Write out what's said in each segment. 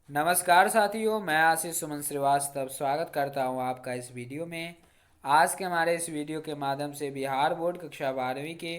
नमस्कार साथियों, मैं आशीष सुमन श्रीवास्तव स्वागत करता हूं आपका इस वीडियो में। आज के हमारे इस वीडियो के माध्यम से बिहार बोर्ड कक्षा 12वीं के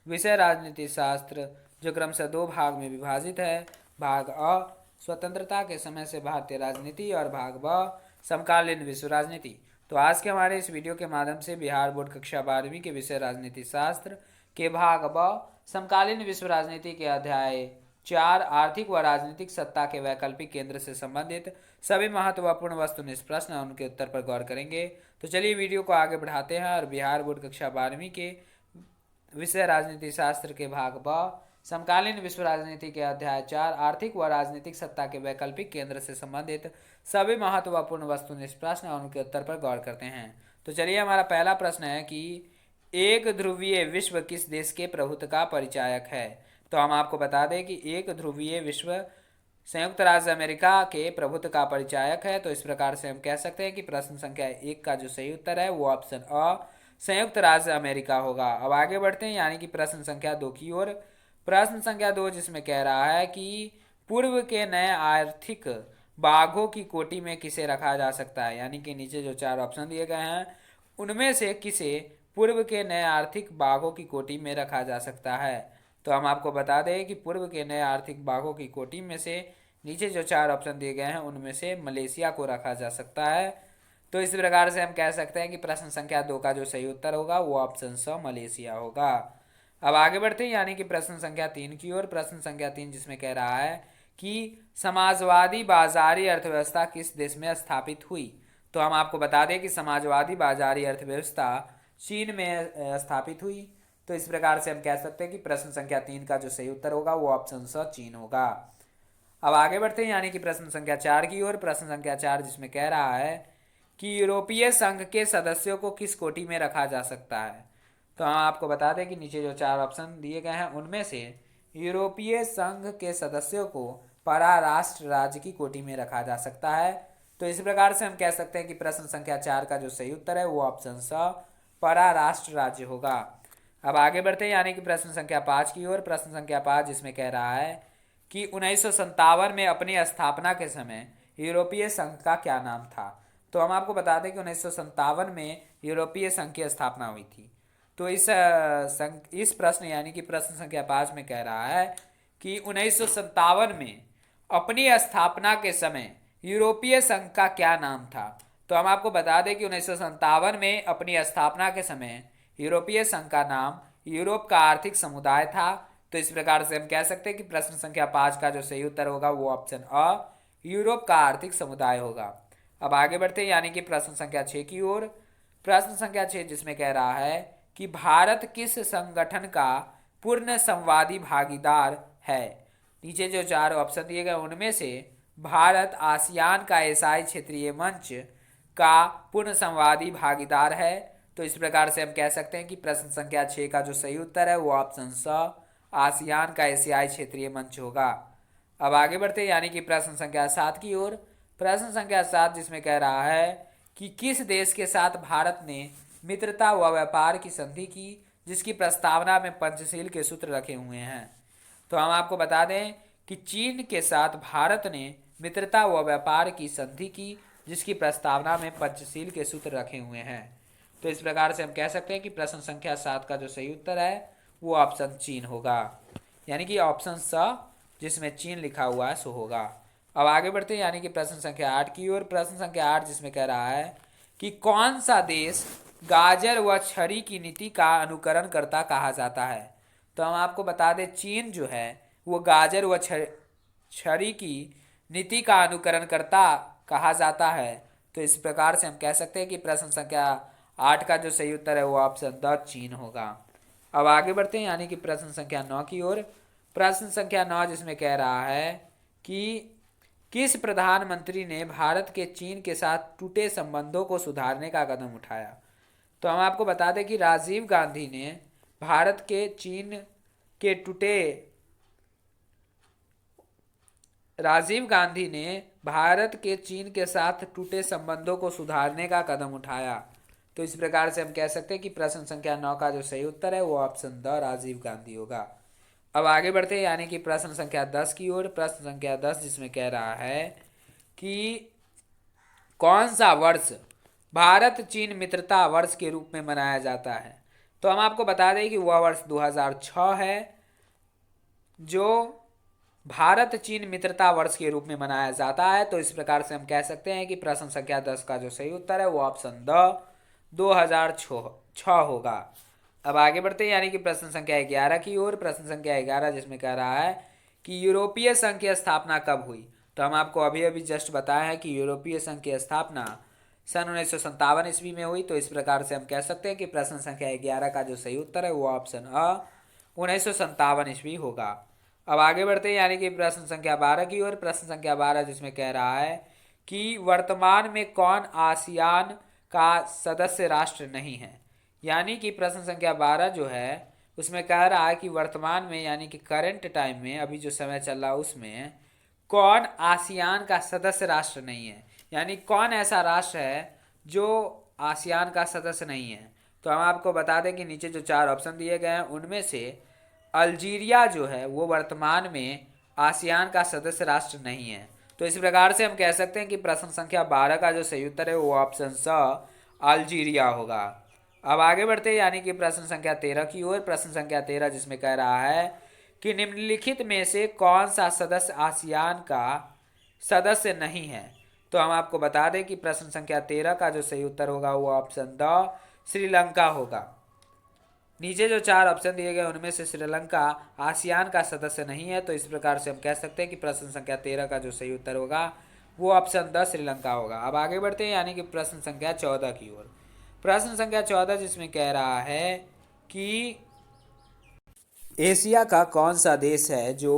विषय राजनीति शास्त्र, जो क्रमशः दो भाग में विभाजित है, भाग अ स्वतंत्रता के समय से भारतीय राजनीति और भाग ब समकालीन विश्व राजनीति। तो आज के हमारे इस वीडियो के माध्यम से बिहार बोर्ड कक्षा 12वीं के विषय राजनीति शास्त्र के भाग ब समकालीन विश्व राजनीति के अध्याय 4 आर्थिक व राजनीतिक सत्ता के वैकल्पिक केंद्र से संबंधित सभी महत्वपूर्ण वस्तुनिष्ठ प्रश्न और उनके उत्तर पर गौर करेंगे। तो चलिए वीडियो को आगे बढ़ाते हैं और बिहार बोर्ड कक्षा 12वीं के विषय राजनीति शास्त्र के भाग ब समकालीन विश्व राजनीति के अध्याय 4 आर्थिक व राजनीतिक सत्ता के वैकल्पिक केंद्र से संबंधित सभी महत्वपूर्ण वस्तुनिष्ठ प्रश्न और उनके उत्तर पर गौर करते हैं। तो चलिए, हमारा पहला प्रश्न है कि एक ध्रुवीय विश्व किस देश के प्रभुत्व का परिचायक है। तो हम आपको बता दें कि एक ध्रुवीय विश्व संयुक्त राज्य अमेरिका के प्रभुत्व का परिचायक है। तो इस प्रकार से हम कह सकते हैं कि प्रश्न संख्या 1 का जो सही उत्तर है वो ऑप्शन अ संयुक्त राज्य अमेरिका होगा। अब आगे बढ़ते हैं, यानी कि प्रश्न संख्या 2 की ओर। प्रश्न संख्या 2 जिसमें कह रहा है कि पूर्व के नए आर्थिक बाघों की कोटि में किसे रखा जा सकता है, यानी कि नीचे जो 4 ऑप्शन दिए गए हैं उनमें से किसे पूर्व के नए आर्थिक बाघों की कोटि में रखा जा सकता है। तो हम आपको बता दें कि पूर्व के नए आर्थिक बाघों की कोटि में से नीचे जो 4 ऑप्शन दिए गए हैं उनमें से मलेशिया को रखा जा सकता है। तो इस प्रकार से हम कह सकते हैं कि प्रश्न संख्या 2 का जो सही उत्तर होगा वो ऑप्शन स मलेशिया होगा। अब आगे बढ़ते हैं, यानी कि प्रश्न संख्या 3 की ओर। प्रश्न संख्या 3 जिसमें कह रहा है कि समाजवादी बाजारी अर्थव्यवस्था किस देश में स्थापित हुई। तो हम आपको बता दें कि समाजवादी बाजारी अर्थव्यवस्था चीन में स्थापित हुई। तो इस प्रकार से हम कह सकते हैं कि प्रश्न संख्या 3 का जो सही उत्तर होगा वो ऑप्शन स चीन होगा। अब आगे बढ़ते हैं, यानी कि प्रश्न संख्या 4 की ओर। प्रश्न संख्या 4 जिसमें कह रहा है कि यूरोपीय संघ के सदस्यों को किस कोटि में रखा जा सकता है। तो हम आपको बता दें कि नीचे जो 4 ऑप्शन दिए गए हैं उनमें से यूरोपीय संघ के सदस्यों को पराराष्ट्र राज्य की कोटि में रखा जा सकता है। तो इस प्रकार से हम कह सकते हैं कि प्रश्न संख्या 4 का जो सही उत्तर है वो ऑप्शन स पराराष्ट्र राज्य होगा। अब आगे बढ़ते हैं, यानी कि प्रश्न संख्या 5 की ओर। प्रश्न संख्या 5 जिसमें कह रहा है कि 1957 में अपनी स्थापना के समय यूरोपीय संघ का क्या नाम था। तो हम आपको बता दें कि 1957 में यूरोपीय संघ की स्थापना हुई थी। तो इस प्रश्न यानी कि प्रश्न संख्या 5 में कह रहा है कि 1957 में अपनी स्थापना के समय यूरोपीय संघ का क्या नाम था। तो हम आपको बता दें कि 1957 में अपनी स्थापना के समय यूरोपीय संघ का नाम यूरोप का आर्थिक समुदाय था। तो इस प्रकार से हम कह सकते हैं कि प्रश्न संख्या 5 का जो सही उत्तर होगा वो ऑप्शन अ यूरोप का आर्थिक समुदाय होगा। अब आगे बढ़ते हैं, यानी कि प्रश्न संख्या 6 की ओर। प्रश्न संख्या 6 जिसमें कह रहा है कि भारत किस संगठन का पूर्ण संवादी भागीदार है। नीचे जो 4 ऑप्शन दिए गए उनमें से भारत आसियान का एशियाई क्षेत्रीय मंच का पूर्ण संवादी भागीदार है। तो इस प्रकार से हम कह सकते हैं कि प्रश्न संख्या 6 का जो सही उत्तर है वो ऑप्शन स आसियान का एशियाई क्षेत्रीय मंच होगा। अब आगे बढ़ते हैं, यानी कि प्रश्न संख्या 7 की ओर। प्रश्न संख्या 7 जिसमें कह रहा है कि किस देश के साथ भारत ने मित्रता व व्यापार की संधि की जिसकी प्रस्तावना में पंचशील के सूत्र रखे हुए हैं। तो हम आपको बता दें कि चीन के साथ भारत ने मित्रता व व्यापार की संधि की जिसकी प्रस्तावना में पंचशील के सूत्र रखे हुए हैं। तो इस प्रकार से हम कह सकते हैं कि प्रश्न संख्या 7 का जो सही उत्तर है वो ऑप्शन चीन होगा, यानी कि ऑप्शन स जिसमें चीन लिखा हुआ है सो होगा। अब आगे बढ़ते हैं, यानी कि प्रश्न संख्या 8 की ओर। प्रश्न संख्या 8 जिसमें कह रहा है कि कौन सा देश गाजर व छड़ी की नीति का अनुकरण करता कहा जाता है। तो हम आपको बता दें चीन जो है वो गाजर व छड़ी की नीति का अनुकरण करता कहा जाता है। तो इस प्रकार से हम कह सकते हैं कि प्रश्न संख्या 8 का जो सही उत्तर है वो ऑप्शन द चीन होगा। अब आगे बढ़ते हैं, यानी कि प्रश्न संख्या 9 की ओर। प्रश्न संख्या 9 जिसमें कह रहा है कि किस प्रधानमंत्री ने भारत के चीन के साथ टूटे संबंधों को सुधारने का कदम उठाया। तो हम आपको बता दें कि राजीव गांधी ने भारत के चीन के साथ टूटे संबंधों को सुधारने का कदम उठाया। तो इस प्रकार से हम कह सकते हैं कि प्रश्न संख्या 9 का जो सही उत्तर है वो ऑप्शन द राजीव गांधी होगा। अब आगे बढ़ते हैं, यानी कि प्रश्न संख्या 10 की ओर। प्रश्न संख्या 10 जिसमें कह रहा है कि कौन सा वर्ष भारत चीन मित्रता वर्ष के रूप में मनाया जाता है। तो हम आपको बता दें कि वह वर्ष 2006 है, जो भारत चीन मित्रता वर्ष के रूप में मनाया जाता है। तो इस प्रकार से हम कह सकते हैं कि प्रश्न संख्या 10 का जो सही उत्तर है वो ऑप्शन द 2006 होगा। अब आगे बढ़ते हैं यानी कि प्रश्न संख्या 11 की ओर। प्रश्न संख्या 11 जिसमें कह रहा है कि यूरोपीय संघ की स्थापना कब हुई। तो हम आपको अभी अभी जस्ट बताया है कि यूरोपीय संघ की स्थापना सन 1957 ईस्वी में हुई। तो इस प्रकार से हम कह सकते हैं कि प्रश्न संख्या 11 का जो सही उत्तर है वो ऑप्शन अ 1957 ईस्वी होगा। अब आगे बढ़ते हैं यानी कि प्रश्न संख्या 12 की ओर। प्रश्न संख्या 12 जिसमें कह रहा है कि वर्तमान में कौन आसियान का सदस्य राष्ट्र नहीं है। यानी कि प्रश्न संख्या 12 जो है उसमें कह रहा है कि वर्तमान में यानी कि करंट टाइम में अभी जो समय चल रहा है उसमें कौन आसियान का सदस्य राष्ट्र नहीं है, यानी कौन ऐसा राष्ट्र है जो आसियान का सदस्य नहीं है। तो हम आपको बता दें कि नीचे जो 4 ऑप्शन दिए गए हैं उनमें से अल्जीरिया जो है वो वर्तमान में आसियान का सदस्य राष्ट्र नहीं है। तो इस प्रकार से हम कह सकते हैं कि प्रश्न संख्या 12 का जो सही उत्तर है वो ऑप्शन स अल्जीरिया होगा। अब आगे बढ़ते हैं यानी कि प्रश्न संख्या 13 की ओर। प्रश्न संख्या 13 जिसमें कह रहा है कि निम्नलिखित में से कौन सा सदस्य आसियान का सदस्य नहीं है। तो हम आपको बता दें कि प्रश्न संख्या 13 का जो सही उत्तर होगा वो ऑप्शन द श्रीलंका होगा। नीचे जो 4 ऑप्शन दिए गए उनमें से श्रीलंका आसियान का सदस्य नहीं है। तो इस प्रकार से हम कह सकते हैं कि प्रश्न संख्या 13 का जो सही उत्तर होगा वो ऑप्शन द श्रीलंका होगा। अब आगे बढ़ते हैं यानी कि प्रश्न संख्या 14 की ओर। प्रश्न संख्या 14 जिसमें कह रहा है कि एशिया का कौन सा देश है जो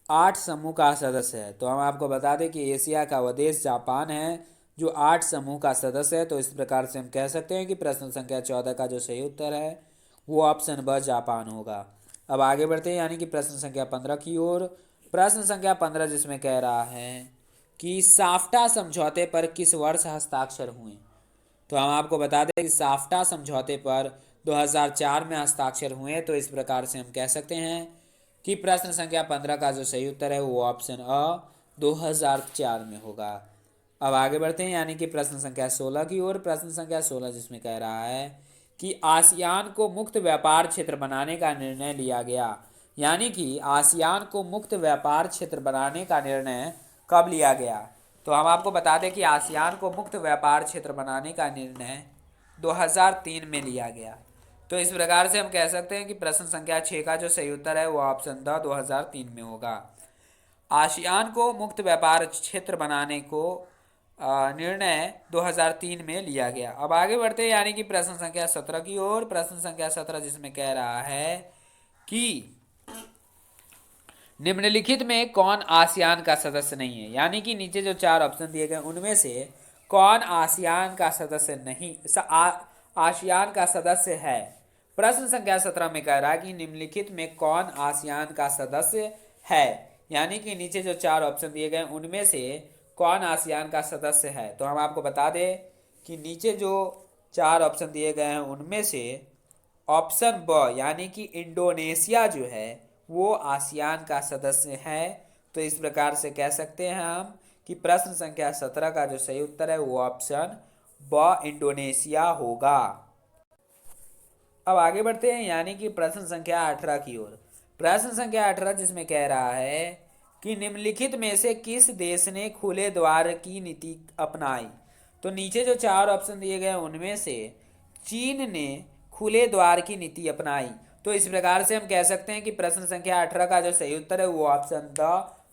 8 समूह का सदस्य है। तो हम आपको बता दें कि एशिया का वह देश जापान है जो 8 समूह का सदस्य है। तो इस प्रकार से हम कह सकते हैं कि प्रश्न संख्या 14 का जो सही उत्तर है वो ऑप्शन ब जापान होगा। अब आगे बढ़ते हैं यानी कि प्रश्न संख्या 15 की ओर। प्रश्न संख्या 15 जिसमें कह रहा है कि साफ्टा समझौते पर किस वर्ष हस्ताक्षर हुए। तो हम आपको बता दें कि साफ्टा समझौते पर 2004 में हस्ताक्षर हुए। तो इस प्रकार से हम कह सकते हैं कि प्रश्न संख्या 15 का जो सही उत्तर है वो ऑप्शन अ 2004 में होगा। अब आगे बढ़ते हैं यानी कि प्रश्न संख्या 16 की ओर। प्रश्न संख्या 16 जिसमें कह रहा है कि आसियान को मुक्त व्यापार क्षेत्र बनाने का निर्णय लिया गया। यानी कि आसियान को मुक्त व्यापार क्षेत्र बनाने का निर्णय कब लिया गया। तो हम आपको बता दें कि आसियान को मुक्त व्यापार क्षेत्र बनाने का निर्णय 2003 में लिया गया। तो इस प्रकार से हम कह सकते हैं कि प्रश्न संख्या 6 का जो सही उत्तर है वो ऑप्शन द 2003 में होगा। आसियान को मुक्त व्यापार क्षेत्र बनाने को निर्णय 2003 में लिया गया। अब आगे बढ़ते हैं यानी कि प्रश्न संख्या 17 की ओर। प्रश्न संख्या 17 जिसमें कह रहा है कि निम्नलिखित में कौन आसियान का सदस्य नहीं है। यानी कि नीचे जो 4 ऑप्शन दिए गए उनमें से कौन आसियान का सदस्य नहीं आसियान का सदस्य है। प्रश्न संख्या 17 में कह रहा है कि निम्नलिखित में कौन आसियान का सदस्य है। यानी कि नीचे जो 4 ऑप्शन दिए गए उनमें से कौन आसियान का सदस्य है। तो हम आपको बता दें कि नीचे जो 4 ऑप्शन दिए गए हैं उनमें से ऑप्शन ब यानी कि इंडोनेशिया जो है वो आसियान का सदस्य है। तो इस प्रकार से कह सकते हैं हम कि प्रश्न संख्या 17 का जो सही उत्तर है वो ऑप्शन ब इंडोनेशिया होगा। अब आगे बढ़ते हैं यानी कि प्रश्न संख्या 18 की ओर। प्रश्न संख्या 18 जिसमें कह रहा है कि निम्नलिखित में से किस देश ने खुले द्वार की नीति अपनाई। तो नीचे जो 4 ऑप्शन दिए गए उनमें से चीन ने खुले द्वार की नीति अपनाई। तो इस प्रकार से हम कह सकते हैं कि प्रश्न संख्या 18 का जो सही उत्तर है वो ऑप्शन द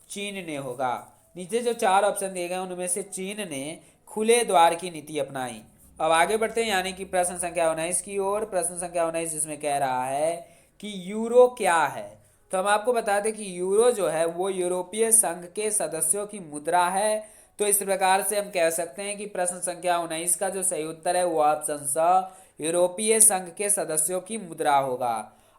चीन ने होगा। नीचे जो 4 ऑप्शन दिए गए उनमें से चीन ने खुले द्वार की नीति अपनाई। अब आगे बढ़ते हैं यानी कि प्रश्न संख्या 19 की ओर। प्रश्न संख्या 19 जिसमें कह रहा है कि यूरो क्या है। तो हम आपको बता दें कि यूरो जो है वो यूरोपीय संघ के सदस्यों की मुद्रा है। तो इस प्रकार से हम कह सकते हैं कि प्रश्न संख्या 19 का जो सही उत्तर है वो ऑप्शन स यूरोपीय संघ के सदस्यों की मुद्रा होगा।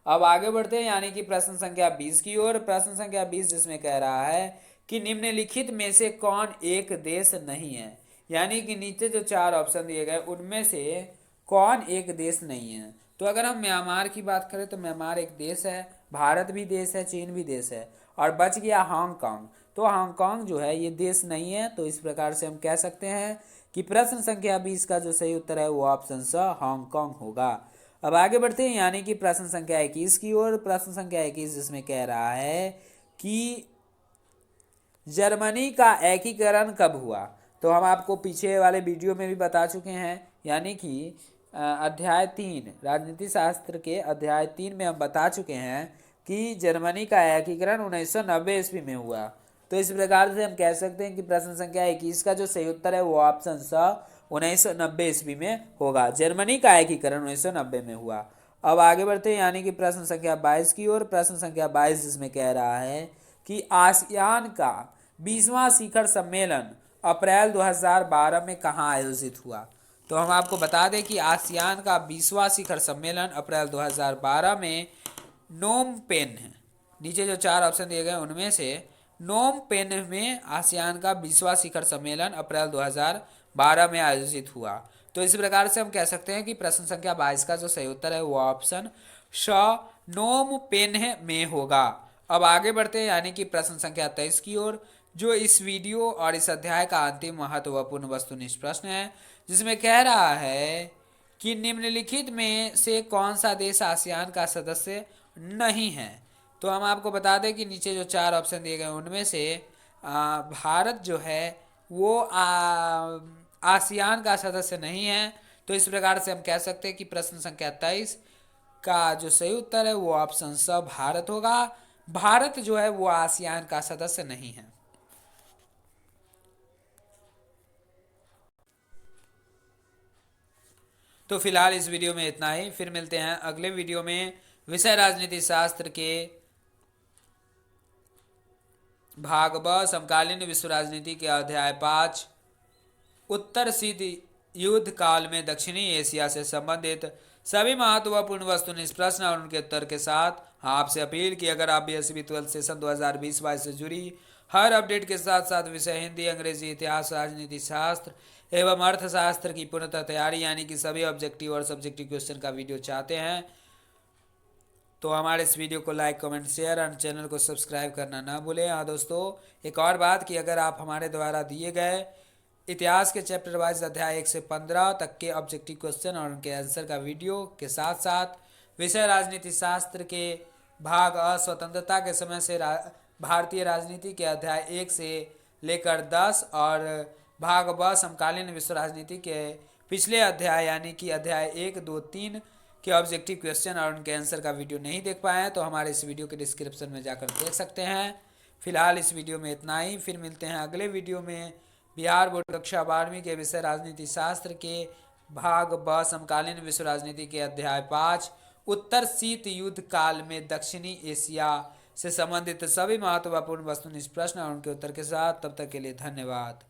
अब आगे बढ़ते हैं यानी कि प्रश्न संख्या 20 की ओर। प्रश्न संख्या 20 जिसमें कह रहा है कि निम्नलिखित में से कौन एक देश नहीं है। यानी कि नीचे जो 4 ऑप्शन दिए गए उनमें से कौन एक देश नहीं है। तो अगर हम म्यांमार की बात करें तो म्यांमार एक देश है भारत भी देश है, चीन भी देश है, और बच गया हांगकांग। तो हांगकांग जो है ये देश नहीं है। तो इस प्रकार से हम कह सकते हैं कि प्रश्न संख्या 20 का जो सही उत्तर है वो ऑप्शन स हांगकांग होगा। अब आगे बढ़ते हैं यानी कि प्रश्न संख्या 21 की ओर। प्रश्न संख्या 21 जिसमें कह रहा है कि जर्मनी का एकीकरण कब हुआ। तो हम आपको पीछे वाले वीडियो में भी बता चुके हैं, यानी कि अध्याय 3 राजनीति शास्त्र के अध्याय 3 में हम बता चुके हैं कि जर्मनी का एकीकरण 1990 ईस्वी में हुआ। तो इस प्रकार से हम कह सकते हैं कि प्रश्न संख्या 21 का जो सही उत्तर है वो ऑप्शन स 1990 ईस्वी में होगा। जर्मनी का एकीकरण 1990 में हुआ। अब आगे बढ़ते हैं यानी कि प्रश्न संख्या 22 की ओर। प्रश्न संख्या 22 जिसमें कह रहा है कि आसियान का 20वां शिखर सम्मेलन अप्रैल 2012 में कहाँ आयोजित हुआ। तो हम आपको बता दें कि आसियान का 20वां शिखर सम्मेलन अप्रैल 2012 में नोम पेन है। नीचे जो 4 ऑप्शन दिए गए उनमें से नोम पेन में आसियान का 20वां शिखर सम्मेलन अप्रैल 2012 में आयोजित हुआ। तो इस प्रकार से हम कह सकते हैं कि प्रश्न संख्या 22 का जो सही उत्तर है वो ऑप्शन श नोम पेन में होगा। अब आगे बढ़ते हैं यानी कि प्रश्न संख्या 23 की ओर, जो इस वीडियो और इस अध्याय का अंतिम महत्वपूर्ण वस्तुनिष्ठ प्रश्न है, जिसमें कह रहा है कि निम्नलिखित में से कौन सा देश आसियान का सदस्य नहीं है। तो हम आपको बता दें कि नीचे जो 4 ऑप्शन दिए गए उनमें से भारत जो है वो आसियान का सदस्य नहीं है। तो इस प्रकार से हम कह सकते हैं कि प्रश्न संख्या 23 का जो सही उत्तर है वो ऑप्शन स भारत होगा। भारत जो है वो आसियान का सदस्य नहीं है। तो फिलहाल इस वीडियो में इतना ही। फिर मिलते हैं अगले वीडियो में विषय राजनीति शास्त्र के भाग ब समकालीन विश्व राजनीति के अध्याय 5 उत्तर शीत युद्ध काल में दक्षिणी एशिया से संबंधित सभी महत्वपूर्ण वस्तुनिष्ठ प्रश्न और उनके उत्तर के साथ आपसे अपील कि अगर आप बीएससी 12 सेशन 2020-22 से जुड़ी हर अपडेट के साथ साथ विषय हिंदी, अंग्रेजी, इतिहास, राजनीति शास्त्र एवं अर्थशास्त्र की पूर्णतः तैयारी यानी कि सभी ऑब्जेक्टिव और सब्जेक्टिव क्वेश्चन का वीडियो चाहते हैं तो हमारे इस वीडियो को लाइक, कमेंट, शेयर और चैनल को सब्सक्राइब करना ना भूलें। हाँ दोस्तों, एक और बात कि अगर आप हमारे द्वारा दिए गए इतिहास के चैप्टर वाइज अध्याय 1 से 15 तक के ऑब्जेक्टिव क्वेश्चन और उनके आंसर का वीडियो के साथ साथ विषय राजनीति शास्त्र के भाग स्वतंत्रता के समय से भारतीय राजनीति के अध्याय 1 से लेकर 10 और भाग ब समकालीन विश्व राजनीति के पिछले अध्याय यानी कि अध्याय 1, 2, 3 के ऑब्जेक्टिव क्वेश्चन और उनके आंसर का वीडियो नहीं देख पाए हैं तो हमारे इस वीडियो के डिस्क्रिप्शन में जाकर देख सकते हैं। फिलहाल इस वीडियो में इतना ही। फिर मिलते हैं अगले वीडियो में बिहार बोर्ड कक्षा 12वीं के विषय राजनीति शास्त्र के भाग ब समकालीन विश्व राजनीति के अध्याय 5 उत्तर शीत युद्ध काल में दक्षिणी एशिया से संबंधित सभी महत्वपूर्ण वस्तुनिष्ठ प्रश्न और उनके उत्तर के साथ। तब तक के लिए धन्यवाद।